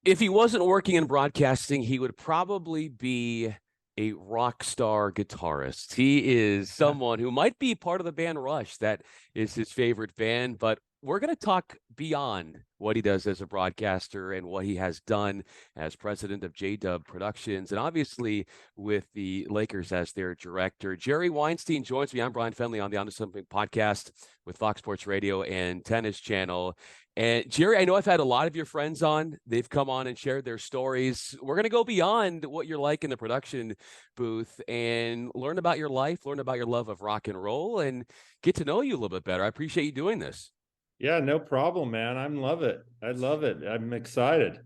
If he wasn't working in broadcasting, he would probably be a rock star guitarist. He is someone who might be part of the band Rush. That is his favorite band, but we're going to talk beyond what he does as a broadcaster and what he has done as president of JDUB Productions, and obviously with the Lakers as their director. Jerry Weinstein joins me. I'm Bryan Fenley on the On to Something podcast with Fox Sports Radio and Tennis Channel. And Jerry, I know I've had a lot of your friends on. They've come on and shared their stories. We're going to go beyond what you're like in the production booth and learn about your life, learn about your love of rock and roll, and get to know you a little bit better. I appreciate you doing this. Yeah, no problem, man. I love it. I love it. I'm excited.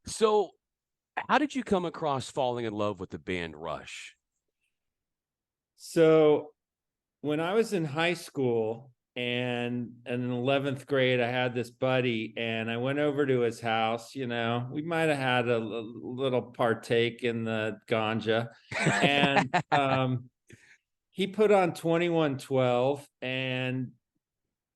So, how did you come across falling in love with the band Rush? So, when I was in high school and in 11th grade, I had this buddy and I went over to his house. We might have had a little partake in the ganja. And he put on 2112 and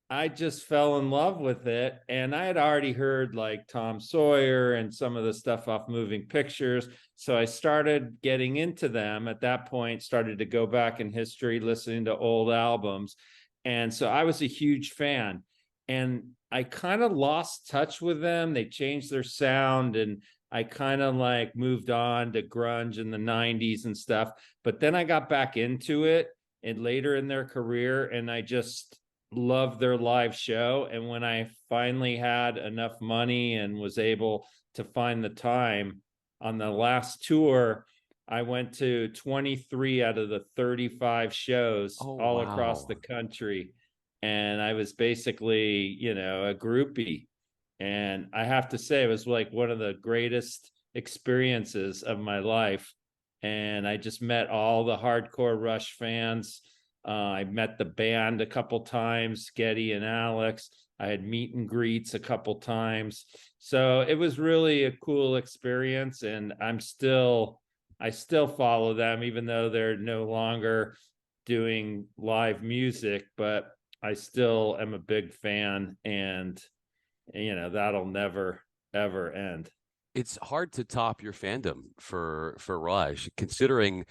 I just fell in love with it. And I had already heard like Tom Sawyer and some of the stuff off Moving Pictures. So I started getting into them at that point, started to go back in history, listening to old albums. And so I was a huge fan. And I kind of lost touch with them. They changed their sound and I kind of like moved on to grunge in the 90s and stuff. But then I got back into it and later in their career and I just loved their live show. And when I finally had enough money and was able to find the time on the last tour, I went to 23 out of the 35 shows Oh, all across wow. the country. And I was basically, a groupie. And I have to say, it was like one of the greatest experiences of my life. And I just met all the hardcore Rush fans. I met the band a couple times, Getty and Alex. I had meet and greets a couple times. So it was really a cool experience. And I still follow them, even though they're no longer doing live music, but I still am a big fan. And, that'll never, ever end. It's hard to top your fandom for Rush, considering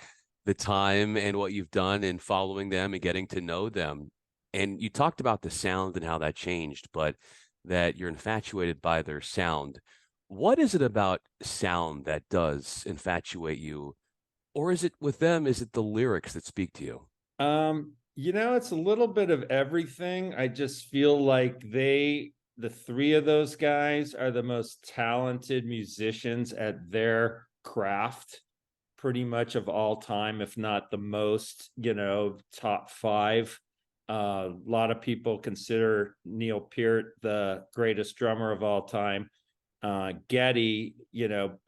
the time and what you've done in following them and getting to know them. And you talked about the sound and how that changed, but that you're infatuated by their sound. What is it about sound that does infatuate you? Or is it with them, is it the lyrics that speak to you? It's a little bit of everything. I just feel like the three of those guys are the most talented musicians at their craft pretty much of all time, if not the most, top five. A lot of people consider Neil Peart the greatest drummer of all time. Getty,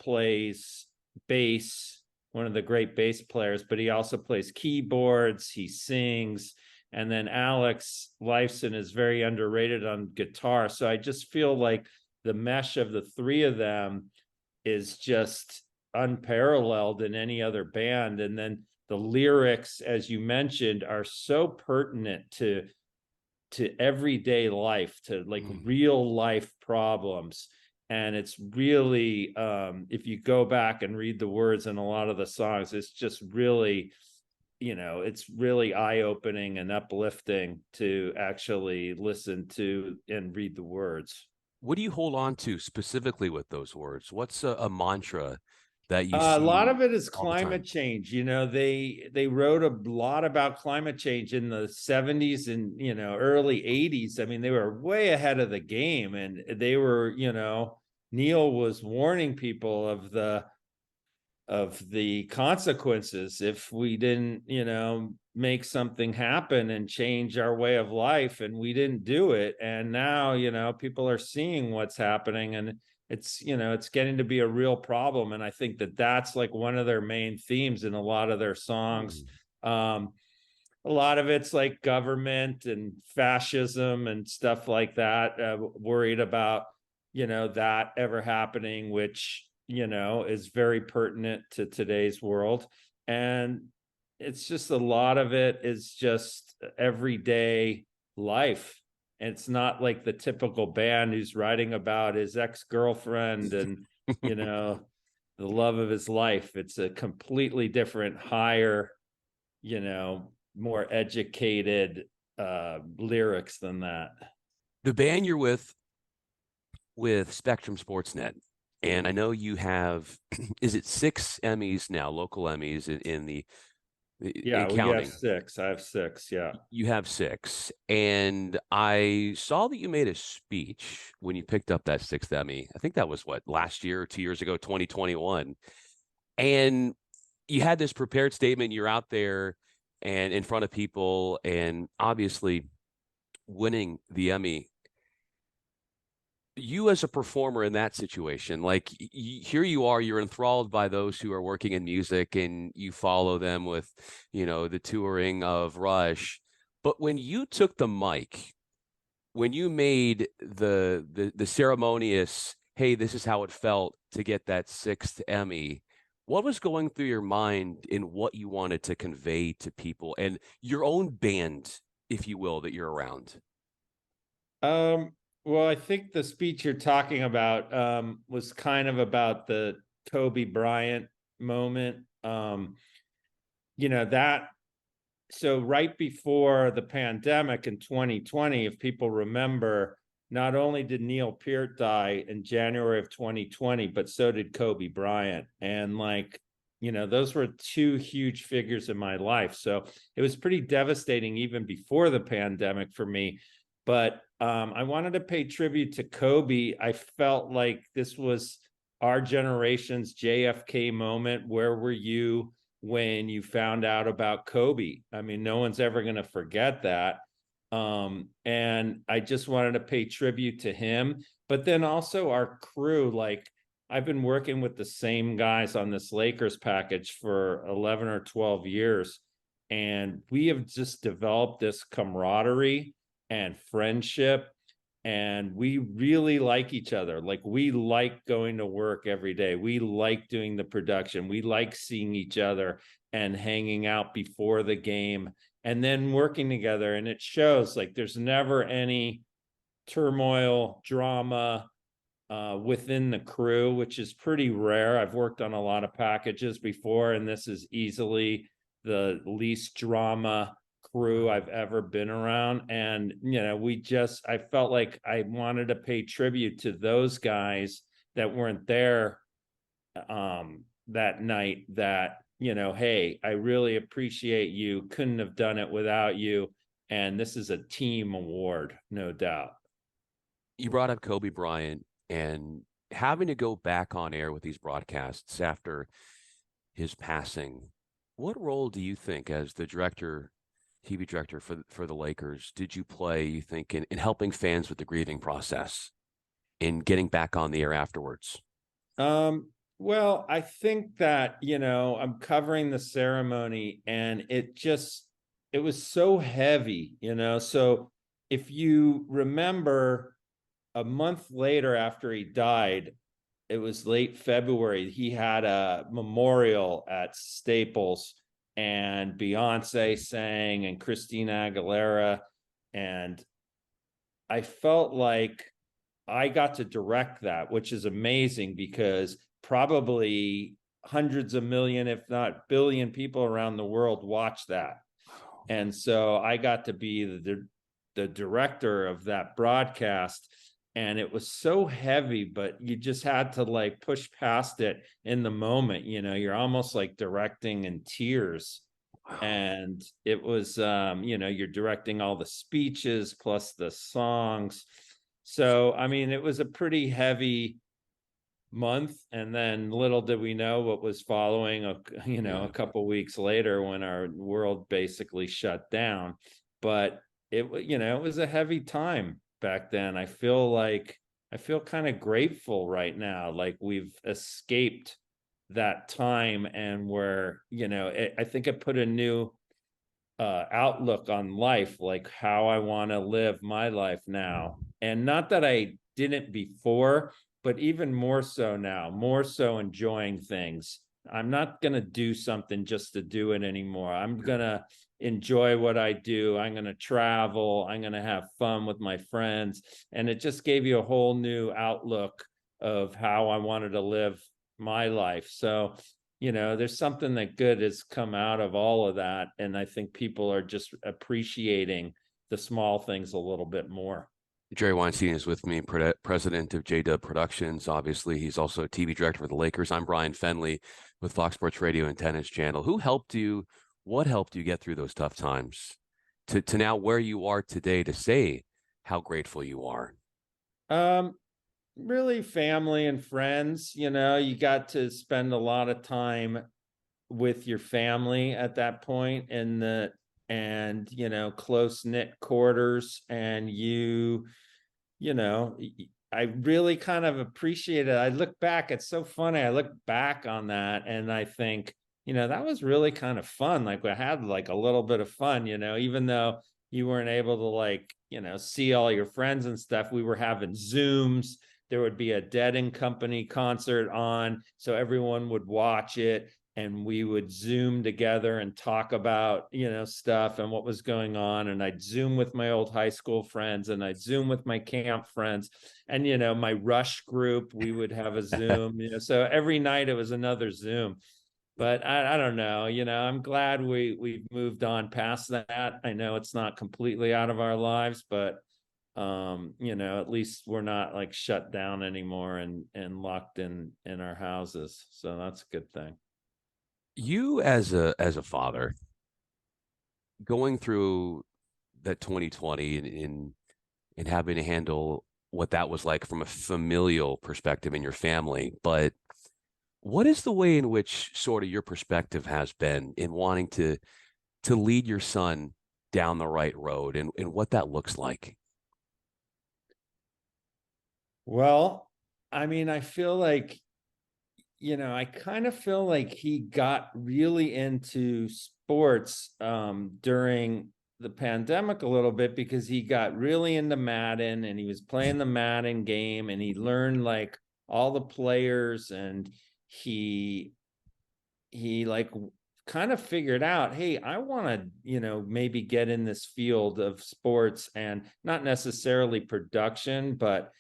plays bass, one of the great bass players, but he also plays keyboards, he sings. And then Alex Lifeson is very underrated on guitar. So I just feel like the mesh of the three of them is just unparalleled in any other band. And then the lyrics, as you mentioned, are so pertinent to everyday life, to like real life problems. And it's really, if you go back and read the words in a lot of the songs, it's just really, it's really eye-opening and uplifting to actually listen to and read the words. What do you hold on to specifically with those words? What's a mantra that you A lot see of it is all the climate time? change. They wrote a lot about climate change in the 70s and early 80s. I mean, they were way ahead of the game, and they were, Neil was warning people of the consequences if we didn't, make something happen and change our way of life, and we didn't do it. And now, people are seeing what's happening, and it's getting to be a real problem. And I think that that's like one of their main themes in a lot of their songs. A lot of it's like government and fascism and stuff like that, worried about that ever happening, which is very pertinent to today's world. And it's just a lot of it is just everyday life. And it's not like the typical band who's writing about his ex-girlfriend and you know, the love of his life. It's a completely different, higher, more educated lyrics than that. The band you're with Spectrum SportsNet, and I know you have, is it 6 Emmys now, local Emmys in the in Yeah, we have counting? 6. I have 6. Yeah. You have 6, and I saw that you made a speech when you picked up that 6th Emmy. I think that was what, last year or 2 years ago, 2021, and you had this prepared statement. You're out there and in front of people, and obviously winning the Emmy. You as a performer in that situation, like here you are, you're enthralled by those who are working in music, and you follow them with, the touring of Rush. But when you took the mic, when you made the ceremonious, hey, this is how it felt to get that 6th Emmy, what was going through your mind in what you wanted to convey to people and your own band, if you will, that you're around? Um, well, I think the speech you're talking about was kind of about the Kobe Bryant moment. That so right before the pandemic in 2020, if people remember, not only did Neil Peart die in January of 2020, but so did Kobe Bryant. And those were two huge figures in my life. So it was pretty devastating even before the pandemic for me. But I wanted to pay tribute to Kobe. I felt like this was our generation's JFK moment. Where were you when you found out about Kobe? I mean, no one's ever going to forget that. And I just wanted to pay tribute to him, but then also our crew. Like, I've been working with the same guys on this Lakers package for 11 or 12 years, and we have just developed this camaraderie and friendship, and we really like each other. Like, we like going to work every day. We like doing the production. We like seeing each other and hanging out before the game and then working together. And it shows. Like, there's never any turmoil, drama within the crew, which is pretty rare. I've worked on a lot of packages before, and this is easily the least drama crew I've ever been around. And I felt like I wanted to pay tribute to those guys that weren't there that night. That, hey, I really appreciate you, couldn't have done it without you, and this is a team award, no doubt. You brought up Kobe Bryant and having to go back on air with these broadcasts after his passing. What role do you think, as the TV director for the Lakers, did you play, you think, in helping fans with the grieving process, in getting back on the air afterwards? Well, I think that, I'm covering the ceremony, and it was so heavy, So if you remember, a month later after he died, it was late February, he had a memorial at Staples, and Beyonce sang and Christina Aguilera. And I felt like I got to direct that, which is amazing because probably hundreds of million, if not billion people around the world watch that. And so I got to be the director of that broadcast. And it was so heavy, but you just had to like push past it in the moment. You're almost like directing in tears. And it was, you're directing all the speeches plus the songs. So, I mean, it was a pretty heavy month. And then little did we know what was following, a couple weeks later, when our world basically shut down. But it was a heavy time back then. I feel kind of grateful right now, like we've escaped that time, and where I think it put a new outlook on life, like how I want to live my life now. And not that I didn't before, but even more so now, more so enjoying things. I'm not going to do something just to do it anymore. I'm going to enjoy what I do. I'm going to travel. I'm going to have fun with my friends. And it just gave you a whole new outlook of how I wanted to live my life. So, there's something that good has come out of all of that. And I think people are just appreciating the small things a little bit more. Jerry Weinstein is with me, president of JDUB Productions. Obviously, he's also a TV director for the Lakers. I'm Bryan Fenley with Fox Sports Radio and Tennis Channel. Who helped you? What helped you get through those tough times to now where you are today to say how grateful you are? Um, Really family and friends. You got to spend a lot of time with your family at that point in the and close knit quarters, and you know I really kind of appreciate it. I look back, it's so funny, I look back on that and I think, that was really kind of fun. Like, we had like a little bit of fun, even though you weren't able to, like, see all your friends and stuff. We were having Zooms. There would be a Dead and Company concert on, so everyone would watch it, and we would Zoom together and talk about, stuff and what was going on. And I'd Zoom with my old high school friends, and I'd Zoom with my camp friends, and, my rush group, we would have a Zoom, so every night it was another Zoom. But I don't know, I'm glad we've moved on past that. I know it's not completely out of our lives, but at least we're not like shut down anymore and locked in our houses. So that's a good thing. You as a father going through that 2020 and having to handle what that was like from a familial perspective in your family, but what is the way in which sort of your perspective has been in wanting to lead your son down the right road and what that looks like? Well, I mean, I feel like, I kind of feel like he got really into sports during the pandemic a little bit, because he got really into Madden, and he was playing the Madden game, and he learned like all the players, and he like kind of figured out, hey, I want to, maybe get in this field of sports, and not necessarily production, but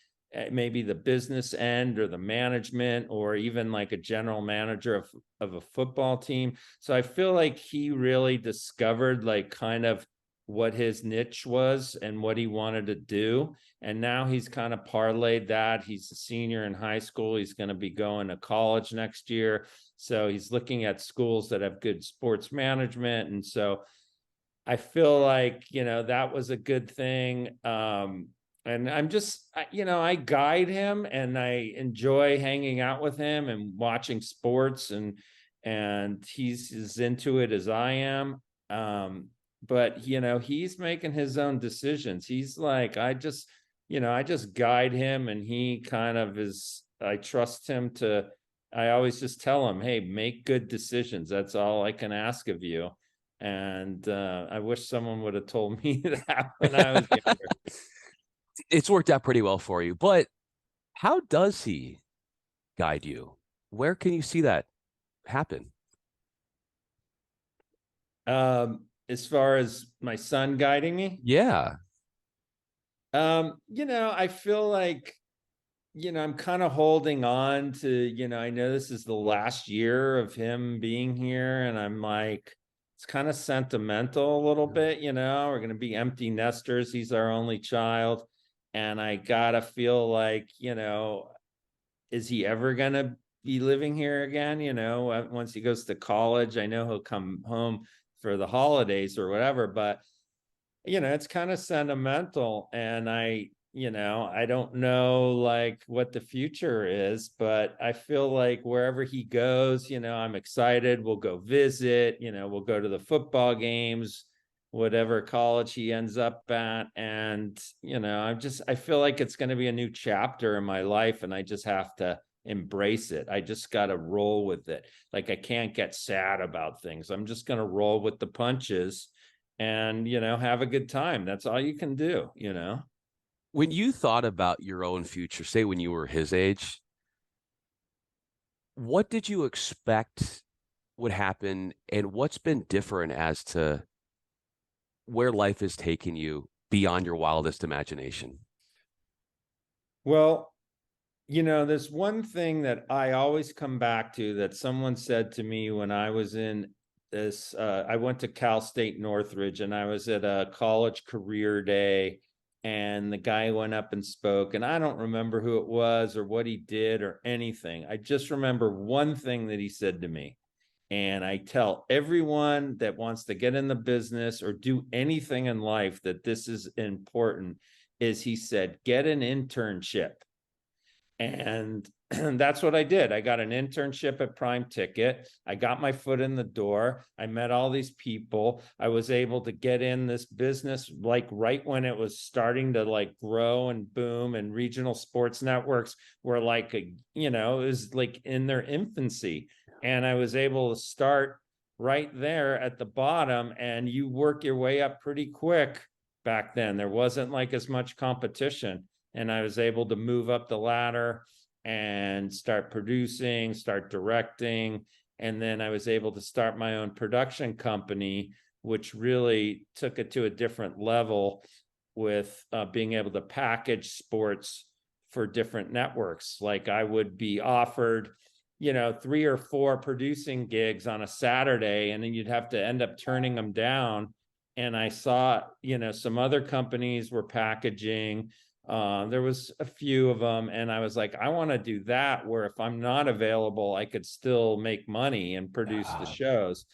maybe the business end or the management, or even like a general manager of a football team. So I feel like he really discovered like kind of what his niche was and what he wanted to do. And now he's kind of parlayed that. He's a senior in high school. He's going to be going to college next year. So he's looking at schools that have good sports management. And so I feel like, that was a good thing. And I'm just, I guide him, and I enjoy hanging out with him and watching sports, and he's as into it as I am. But he's making his own decisions. He's like, I just guide him, and he kind of is, I trust him to, I always just tell him, hey, make good decisions. That's all I can ask of you. And I wish someone would have told me that when I was younger. It's worked out pretty well for you, but how does he guide you? Where can you see that happen? As far as my son guiding me, Yeah. I feel like, I'm kind of holding on to, I know this is the last year of him being here, and I'm like, it's kind of sentimental a little bit, we're going to be empty nesters. He's our only child. And I gotta feel like, is he ever going to be living here again? Once he goes to college, I know he'll come home for the holidays or whatever, but it's kind of sentimental. And I don't know like what the future is, but I feel like wherever he goes, I'm excited. We'll go visit, we'll go to the football games, whatever college he ends up at. And, I feel like it's going to be a new chapter in my life, and I just have to embrace it. I just got to roll with it. Like, I can't get sad about things. I'm just going to roll with the punches and, have a good time. That's all you can do. When you thought about your own future, say when you were his age, what did you expect would happen, and what's been different as to where life has taken you beyond your wildest imagination? Well, There's one thing that I always come back to that someone said to me when I was in this. I went to Cal State Northridge and I was at a college career day, and the guy went up and spoke, and I don't remember who it was or what he did or anything. I just remember one thing that he said to me. And I tell everyone that wants to get in the business or do anything in life that this is important, is he said, get an internship. And that's what I did. I got an internship at Prime Ticket. I got my foot in the door. I met all these people. I was able to get in this business like right when it was starting to like grow and boom, and regional sports networks were like, it was like in their infancy. And I was able to start right there at the bottom, and you work your way up pretty quick. Back then, there wasn't like as much competition. And I was able to move up the ladder and start producing, start directing. And then I was able to start my own production company, which really took it to a different level with being able to package sports for different networks. Like I would be offered, 3 or 4 producing gigs on a Saturday, and then you'd have to end up turning them down. And I saw, some other companies were packaging. There was a few of them, and I was like, I want to do that, where if I'm not available, I could still make money and produce the shows.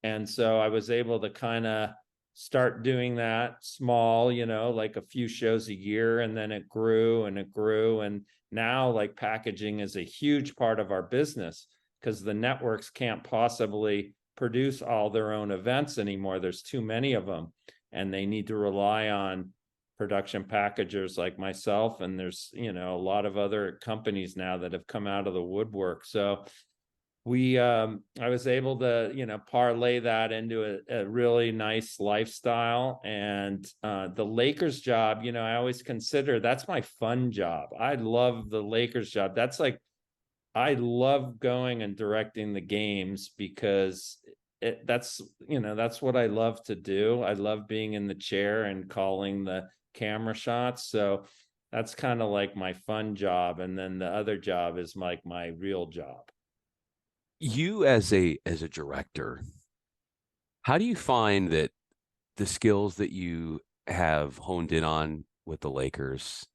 And so I was able to kind of start doing that small, like a few shows a year, and then it grew and it grew. And now like packaging is a huge part of our business because the networks can't possibly produce all their own events anymore. There's too many of them, and they need to rely on production packagers like myself. And there's, a lot of other companies now that have come out of the woodwork. So I was able to, parlay that into a really nice lifestyle. And the Lakers job, I always consider that's my fun job. I love the Lakers job. That's like, I love going and directing the games because that's what I love to do. I love being in the chair and calling the camera shots. So that's kind of like my fun job. And then the other job is like my real job. You as a director, how do you find that the skills that you have honed in on with the Lakers,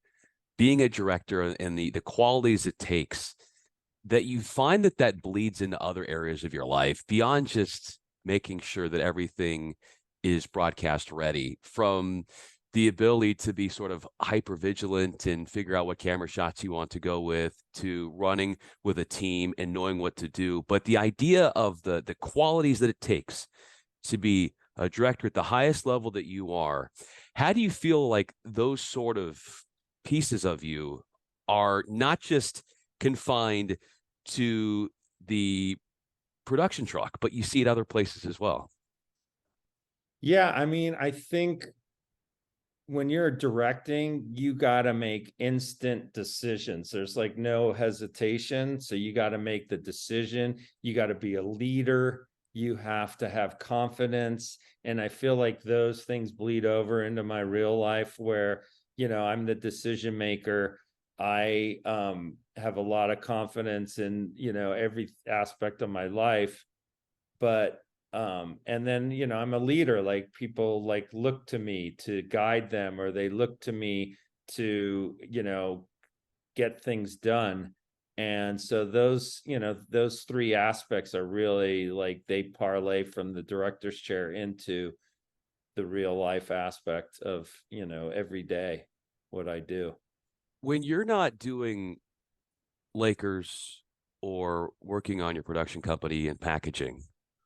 being a director and the qualities it takes, that you find that bleeds into other areas of your life beyond just making sure that everything is broadcast ready, from the ability to be sort of hyper vigilant and figure out what camera shots you want to go with, to running with a team and knowing what to do. But the idea of the qualities that it takes to be a director at the highest level that you are, how do you feel like those sort of pieces of you are not just confined to the production truck, but you see it other places as well? Yeah, I mean, I think when you're directing, you got to make instant decisions. There's like no hesitation. So you got to make the decision. You got to be a leader. You have to have confidence. And I feel like those things bleed over into my real life where, I'm the decision maker. I have a lot of confidence in, every aspect of my life. But and then, I'm a leader. Like people like look to me to guide them, or they look to me to, get things done. And so those 3 aspects are really like they parlay from the director's chair into the real life aspect of, every day what I do. When you're not doing Lakers or working on your production company and packaging,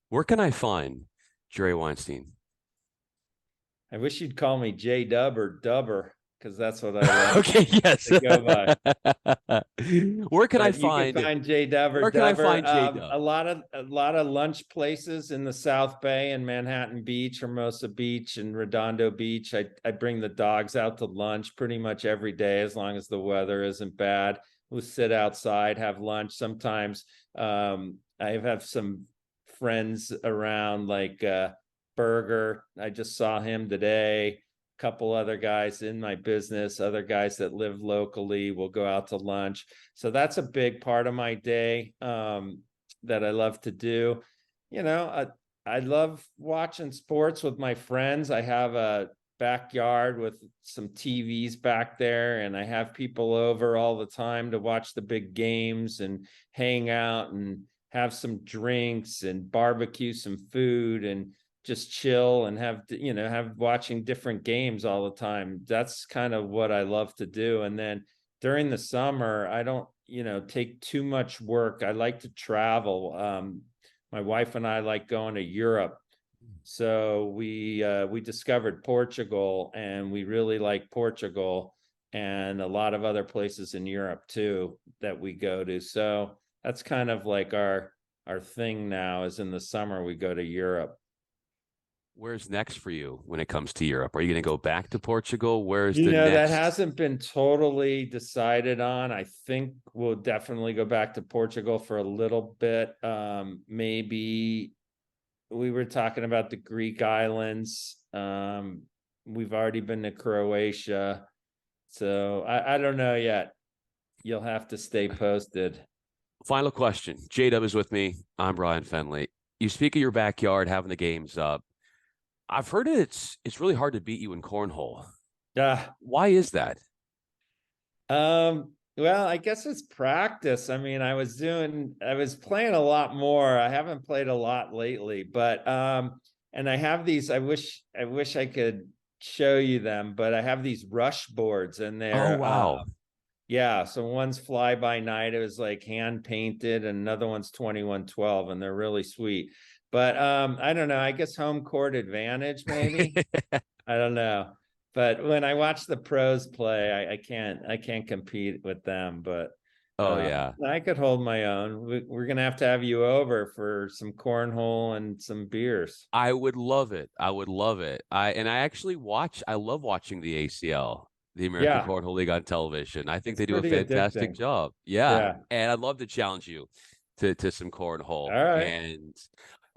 where can I find Jerry Weinstein? I wish you'd call me JDUB or Dubber, because that's what I like Okay, yes. to go by. Where can I But you can find find JDUB or where can I Dubber. find J-Dub? A lot of lunch places in the South Bay and Manhattan Beach, Hermosa Beach, and Redondo Beach. I bring the dogs out to lunch pretty much every day as long as the weather isn't bad. We'll sit outside, have lunch. Sometimes I have some friends around like Berger. I just saw him today. couple other guys in my business, other guys that live locally. We'll go out to lunch. So that's a big part of my day that I love to do. You know, I love watching sports with my friends. I have a backyard with some TVs back there, and I have people over all the time to watch the big games and hang out and have some drinks and barbecue some food and just chill and have watching different games all the time. That's kind of what I love to do. And then during the summer, I don't, take too much work. I like to travel. My wife and I like going to Europe. So we discovered Portugal, and we really like Portugal, and a lot of other places in Europe too that we go to. So that's kind of like our thing now, is in the summer we go to Europe. Where's next for you when it comes to Europe? Are you going to go back to Portugal? Where's the That next? hasn't been totally decided on. I think we'll definitely go back to Portugal for a little bit. Maybe we were talking about the Greek islands. We've already been to Croatia. So I don't know yet. You'll have to stay posted. Final question. JDUB is with me. I'm Bryan Fenley. You speak of your backyard having the games up. I've heard it's really hard to beat you in cornhole. Yeah. Why is that? Well, I guess it's practice. I mean, I was playing a lot more. I haven't played a lot lately, but and I have these, I wish I could show you them, but I have these rush boards, and Oh, they're wow. yeah, so one's fly by night, it was like hand painted, and another one's 2112, and they're really sweet. But I don't know, I guess home court advantage maybe. I don't know. But when I watch the pros play, I can't compete with them. But Oh, yeah. I could hold my own. We're gonna have you over for some cornhole and some beers. I would love it. I would love it. I love watching the ACL, the American Yeah, Cornhole League, on television. I think it's they do a pretty fantastic addicting. job. Yeah. Yeah. And I'd love to challenge you to some cornhole. All right. And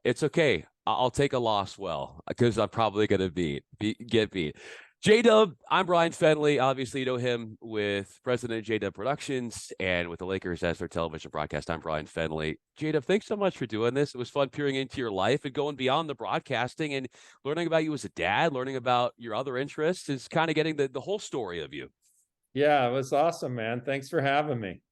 it's okay. I'll take a loss well, because I'm probably going to get beat. JDUB, I'm Bryan Fenley. Obviously, you know him with President of JDUB Productions and with the Lakers as their television broadcast. I'm Bryan Fenley. JDUB, thanks so much for doing this. It was fun peering into your life and going beyond the broadcasting and learning about you as a dad, learning about your other interests, is kind of getting the whole story of you. Yeah, it was awesome, man. Thanks for having me.